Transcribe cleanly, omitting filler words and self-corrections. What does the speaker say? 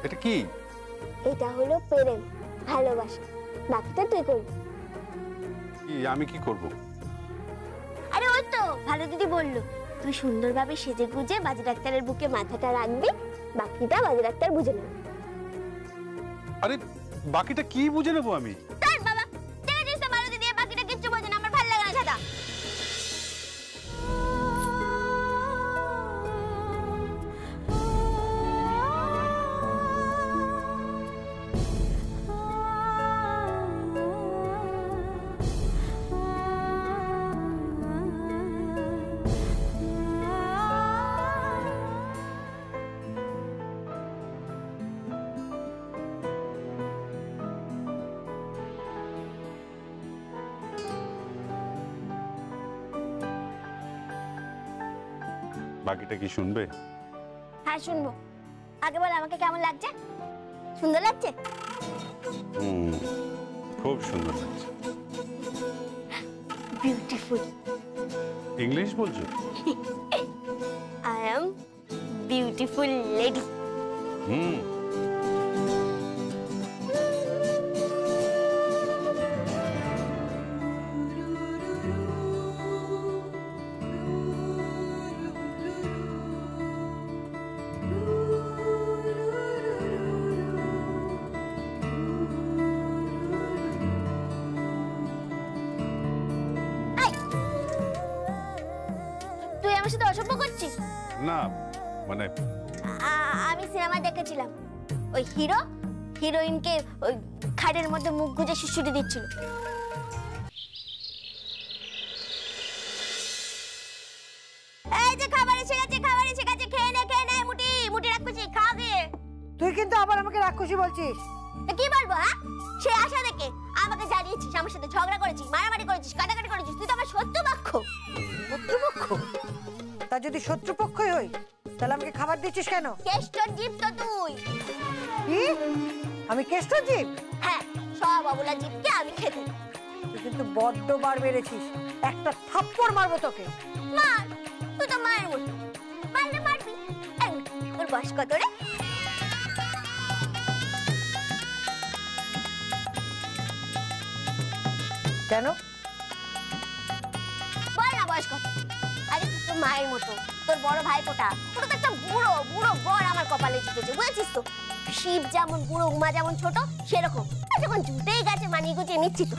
এটা কি? এটা হলো প্রেম, ভালোবাসা। বাকিটা তুই করবি। কি আমি কি করব? আরে ওই তো ভালো দিদি বললো, তুই সুন্দরভাবে সেজে গুজে বাজি ডাক্তারের বুকে মাথাটা রাখবি, বাকিটা বাজি ডাক্তার বুঝে নেবে। আরে বাকিটা কি বুঝে নেবো আমি? তার বাবা দেখেছিস তো ভালো দিদি বাকিটা কিচ্ছু বোঝে না, আমার ভালো লাগে না সেটা। বাকিটা কি শুনবে? হ্যাঁ শুনবো। আগে বল আমাকে কেমন লাগছে? সুন্দর লাগছে? খুব সুন্দর লাগছে। বিউটিফুল। ইংলিশ বলছো? I am beautiful lady. তুই আমার সাথে অসভ্য করছিস? না মানে আমি সিনেমা দেখেছিলাম, ওই হিরো হিরোইনকে ওই খাটের মধ্যে মুখ গুজে শিশুটি দিচ্ছিল। এই যে খাবার এসে গেছে, খাবার এসে গেছে, খেয়ে নে মুটি মুটি রাক্ষসী খা গে। তুই কিন্তু আবার আমাকে রাক্ষসী বলছিস। কি বলবো? হ্যাঁ সে আশা দেখে আমাকে জানিয়েছিস, আমার সাথে ঝগড়া করেছিস, মারামারি করেছিস, কাটাকাটি করেছিস, তুই তো আমার শত্রুপক্ষ। শত্রুপক্ষ? তা যদি শত্রুপক্ষই হই তাহলে আমাকে খাবার দিচ্ছিস কেন? কেষ্টর জীব তো তুই। কি? আমি কেষ্টর জীব? হ্যাঁ, সব অবলা জীবকে আমি খেতে। তুই কিন্তু বড্ড বার বেড়েছিস, একটা থাপ্পড় মারবো তোকে। মার, তুই তো মায়ের মতো, মারলে মারবি। তোর বয়স কত রে? কেন? বল না বয়স কত? আরে তুই তো মায়ের মতো, তোর বড় ভাইপোটা ওটা তো একটা বুড়ো বুড়ো বর আমার কপালে জুটেছে, বুঝেছিস তো? শিব যেমন বুড়ো, উমা যেমন ছোট, সেরকম। যখন জুটেই গেছে মানিয়ে গুছিয়ে নিচ্ছি তো।